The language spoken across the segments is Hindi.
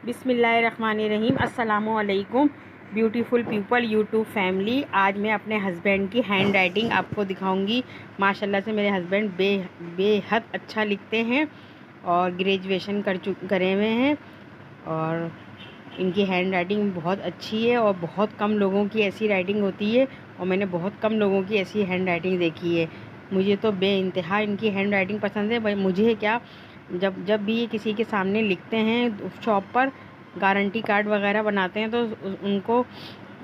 बिस्मिल्लाहिर्रहमानिर्रहीम। अस्सलामुअलैकुम ब्यूटीफुल पीपल यूट्यूब फैमिली। आज मैं अपने हस्बैंड की हैंड राइटिंग आपको दिखाऊंगी। माशाल्लाह से मेरे हस्बैंड बेहद अच्छा लिखते हैं और ग्रेजुएशन करे हुए हैं और इनकी हैंड राइटिंग बहुत अच्छी है और बहुत कम लोगों की ऐसी राइटिंग होती है और मैंने बहुत कम लोगों की ऐसी हैंड राइटिंग देखी है। मुझे तो बेइंतहा इनकी हैंड राइटिंग पसंद है। भाई मुझे क्या, जब जब भी ये किसी के सामने लिखते हैं शॉप पर, गारंटी कार्ड वगैरह बनाते हैं, तो उनको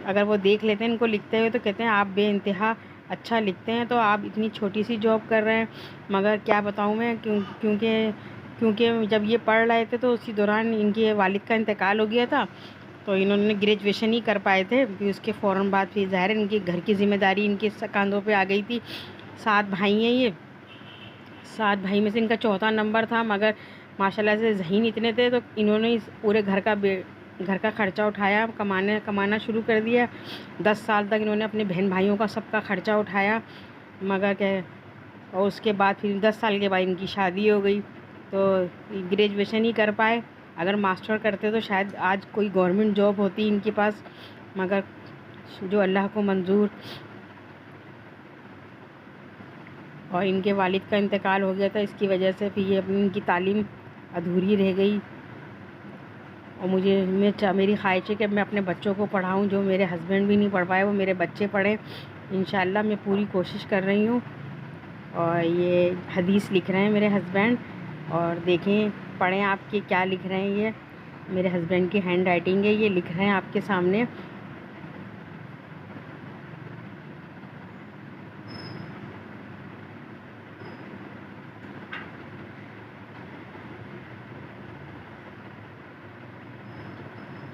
अगर वो देख लेते हैं इनको लिखते हुए तो कहते हैं आप बेइंतहा अच्छा लिखते हैं। तो आप इतनी छोटी सी जॉब कर रहे हैं, मगर क्या बताऊँ मैं, क्योंकि जब ये पढ़ रहे थे तो उसी दौरान इनके वालिद का इंतकाल हो गया था, तो इन्होंने ग्रेजुएशन ही कर पाए थे। फिर उसके फ़ौरन बाद फिर ज़ाहिर है इनकी घर की ज़िम्मेदारी इनके कंधों पे आ गई थी। 7 भाई हैं ये, 7 भाई में से इनका चौथा नंबर था, मगर माशाल्लाह से ज़हीन इतने थे तो इन्होंने इस पूरे घर का ख़र्चा उठाया, कमाना शुरू कर दिया। 10 साल तक इन्होंने अपने बहन भाइयों का सबका ख़र्चा उठाया, मगर क्या, और उसके बाद फिर 10 साल के बाद इनकी शादी हो गई, तो ग्रेजुएशन ही कर पाए। अगर मास्टर करते तो शायद आज कोई गवर्नमेंट जॉब होती इनके पास, मगर जो अल्लाह को मंजूर, और इनके वालिद का इंतकाल हो गया था, इसकी वजह से फिर ये अपनी इनकी तालीम अधूरी रह गई। और मेरी ख्वाहिश है कि मैं अपने बच्चों को पढ़ाऊँ, जो मेरे हस्बैंड भी नहीं पढ़ पाए वो मेरे बच्चे पढ़ें। इंशाल्लाह मैं पूरी कोशिश कर रही हूँ। और ये हदीस लिख रहे हैं मेरे हस्बैंड, और देखें, पढ़ें आपके क्या लिख रहे हैं। ये मेरे हस्बैंड की हैंड राइटिंग है, ये लिख रहे हैं आपके सामने।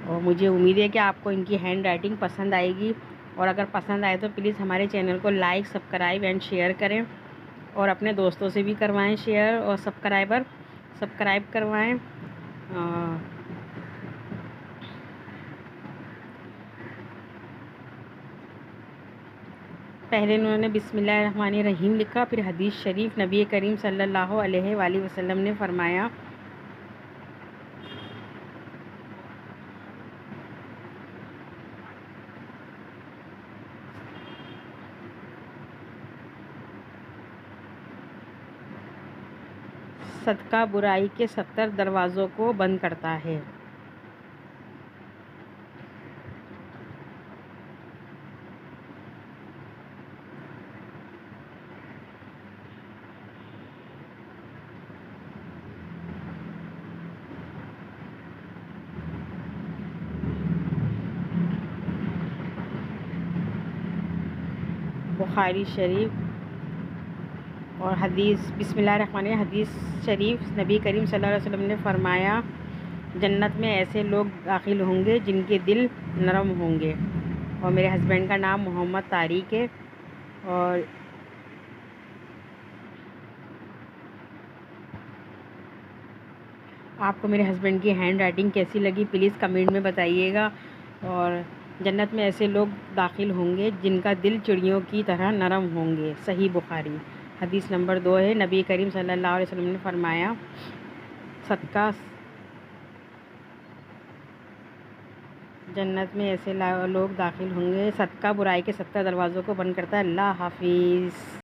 और मुझे उम्मीद है कि आपको इनकी हैंड राइटिंग पसंद आएगी, और अगर पसंद आए तो प्लीज़ हमारे चैनल को लाइक, सब्सक्राइब एंड शेयर करें, और अपने दोस्तों से भी करवाएं शेयर, और सब्सक्राइब करवाएं। पहले उन्होंने बिस्मिल्लाहिर्रहमानिर्रहीम लिखा, फिर हदीस शरीफ नबी करीम सल्लल्लाहु अलैहि वसल्लम ने फरमाया, सदका बुराई के 70 दरवाज़ों को बंद करता है। बुखारी शरीफ। और हदीस बिस्मिल्लाहिर्रहमानिर्रहीम, हदीस शरीफ नबी करीम सल्लल्लाहु अलैहि वसल्लम ने फरमाया, जन्नत में ऐसे लोग दाखिल होंगे जिनके दिल नरम होंगे। और मेरे हस्बैंड का नाम मोहम्मद तारिक है। और आपको मेरे हस्बैंड की हैंड राइटिंग कैसी लगी प्लीज़ कमेंट में बताइएगा। और जन्नत में ऐसे लोग दाखिल होंगे जिनका दिल चिड़ियों की तरह नरम होंगे। सही बुखारी हदीस नंबर 2 है। नबी करीम सल्लल्लाहु अलैहि वसल्लम ने फरमाया, सदका जन्नत में ऐसे लोग दाखिल होंगे, सदका बुराई के 70 दरवाज़ों को बंद करता है। अल्लाह हाफिज़।